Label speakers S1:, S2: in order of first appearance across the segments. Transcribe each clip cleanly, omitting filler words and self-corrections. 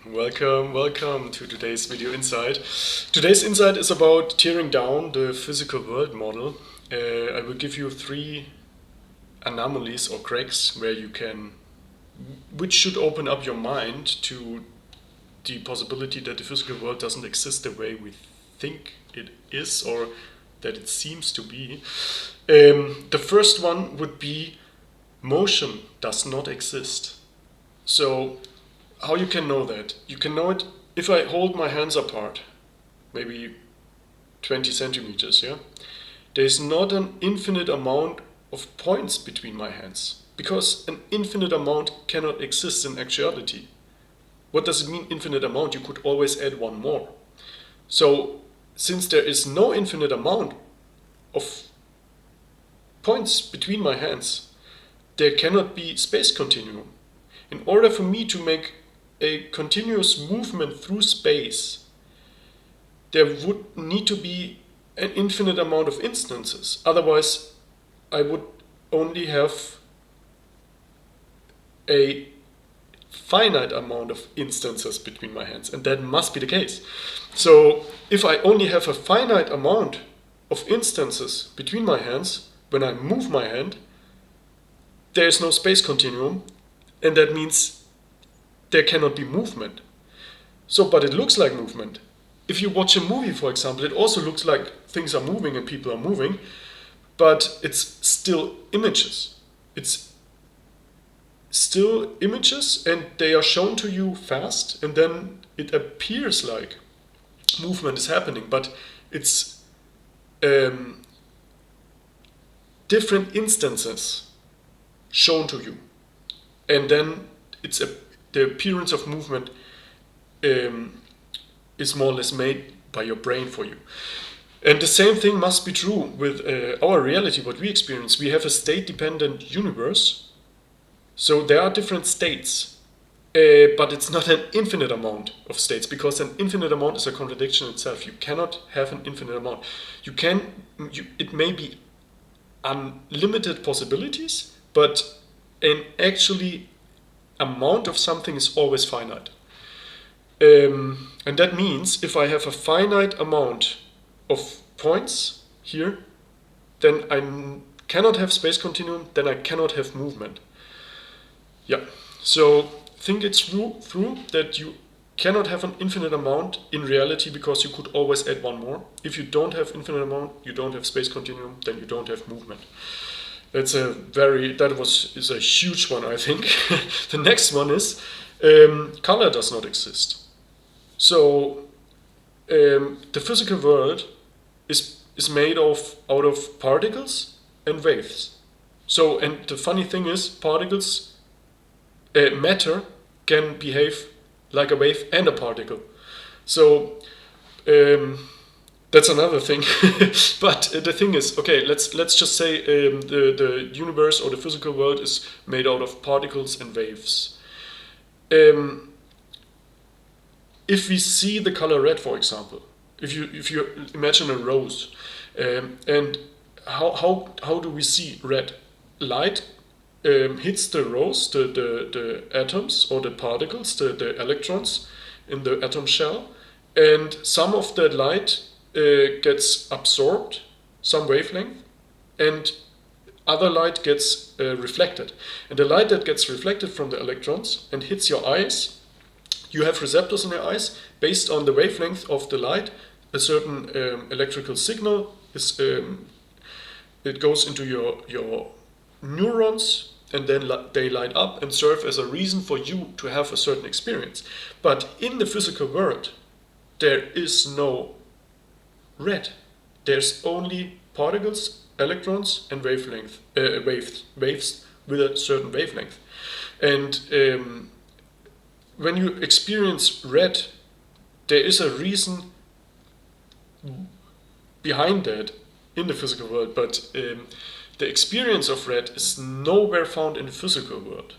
S1: Welcome to today's video insight. Today's insight is about tearing down the physical world model. I will give you three anomalies or cracks which should open up your mind to the possibility that the physical world doesn't exist the way we think it is or that it seems to be. The first one would be motion does not exist. So how you can know that? You can know it if I hold my hands apart, maybe 20 centimeters, yeah? There's not an infinite amount of points between my hands, because an infinite amount cannot exist in actuality. What does it mean, infinite amount? You could always add one more. So, since there is no infinite amount of points between my hands, there cannot be space continuum. In order for me to make a continuous movement through space, there would need to be an infinite amount of instances. Otherwise, I would only have a finite amount of instances between my hands, and that must be the case. So if I only have a finite amount of instances between my hands, when I move my hand, there is no space continuum, and that means there cannot be movement. So, but it looks like movement. If you watch a movie, for example, it also looks like things are moving and people are moving, but it's still images. It's still images, and they are shown to you fast, and then it appears like movement is happening, but it's different instances shown to you, and then the appearance of movement is more or less made by your brain for you. And the same thing must be true with our reality, what we experience. We have a state-dependent universe, so there are different states, but it's not an infinite amount of states, because an infinite amount is a contradiction itself. You cannot have an infinite amount. It may be unlimited possibilities, but an actually amount of something is always finite. And that means if I have a finite amount of points here, then I cannot have space continuum, then I cannot have movement. Yeah, so think it through that you cannot have an infinite amount in reality, because you could always add one more. If you don't have infinite amount, you don't have space continuum, then you don't have movement. Is a huge one, I think. The next one is color does not exist. So the physical world is made out of particles and waves. So, and the funny thing is, particles, matter can behave like a wave and a particle. So that's another thing. But the thing is, okay, let's just say the universe or the physical world is made out of particles and waves. If we see the color red, for example, if you imagine a rose, and how do we see red? Light hits the rose, the atoms or the particles, the electrons in the atom shell, and some of that light gets absorbed, some wavelength, and other light gets reflected. And the light that gets reflected from the electrons and hits your eyes, you have receptors in your eyes. Based on the wavelength of the light, a certain electrical signal is it goes into your neurons, and then they light up and serve as a reason for you to have a certain experience. But in the physical world, there is no red. There's only particles, electrons, and waves with a certain wavelength. And when you experience red, there is a reason behind that in the physical world, but the experience of red is nowhere found in the physical world.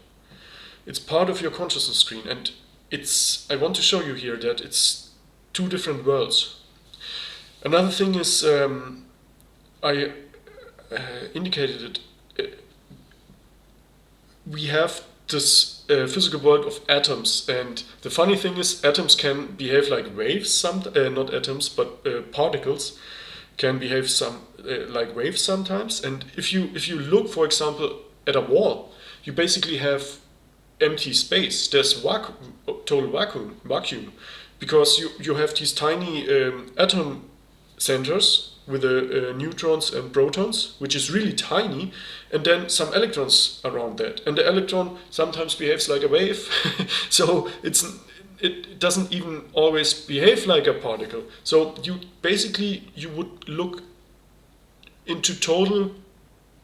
S1: It's part of your consciousness screen, and I want to show you here that it's two different worlds. Another thing is, I indicated it, we have this physical world of atoms. And the funny thing is, atoms can behave like waves. Not atoms, but particles can behave like waves sometimes. And if you look, for example, at a wall, you basically have empty space. There's total vacuum, because you have these tiny atom centers with the neutrons and protons, which is really tiny, and then some electrons around that. And the electron sometimes behaves like a wave, so it doesn't even always behave like a particle. So you would look into total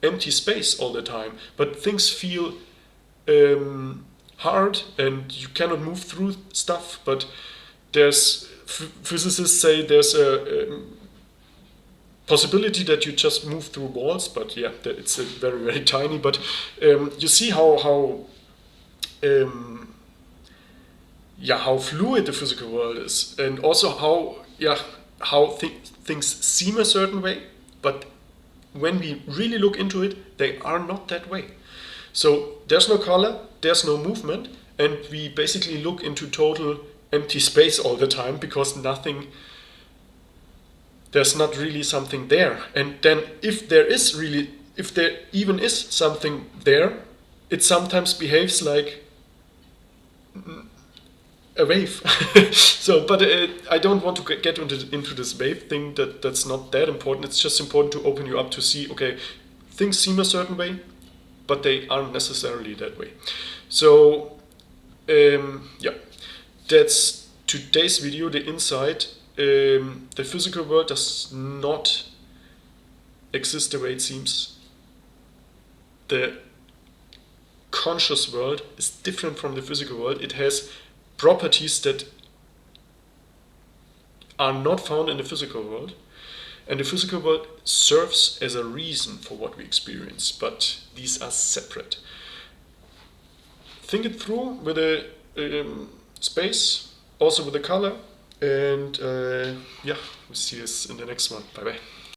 S1: empty space all the time, but things feel hard and you cannot move through stuff. But physicists say there's a possibility that you just move through walls, but yeah, it's very, very tiny. But you see how fluid the physical world is, and also how things seem a certain way, but when we really look into it, they are not that way. So there's no color, there's no movement, and we basically look into total empty space all the time, because there's not really something there. And then if there even is something there, it sometimes behaves like a wave. So, but I don't want to get into this wave thing. That's not that important. It's just important to open you up to see, okay, things seem a certain way, but they aren't necessarily that way. So yeah, that's today's video, the insight. The physical world does not exist the way it seems. The conscious world is different from the physical world. It has properties that are not found in the physical world. And the physical world serves as a reason for what we experience, but these are separate. Think it through with the space, also with the color, and yeah, we'll see us in the next one. Bye bye.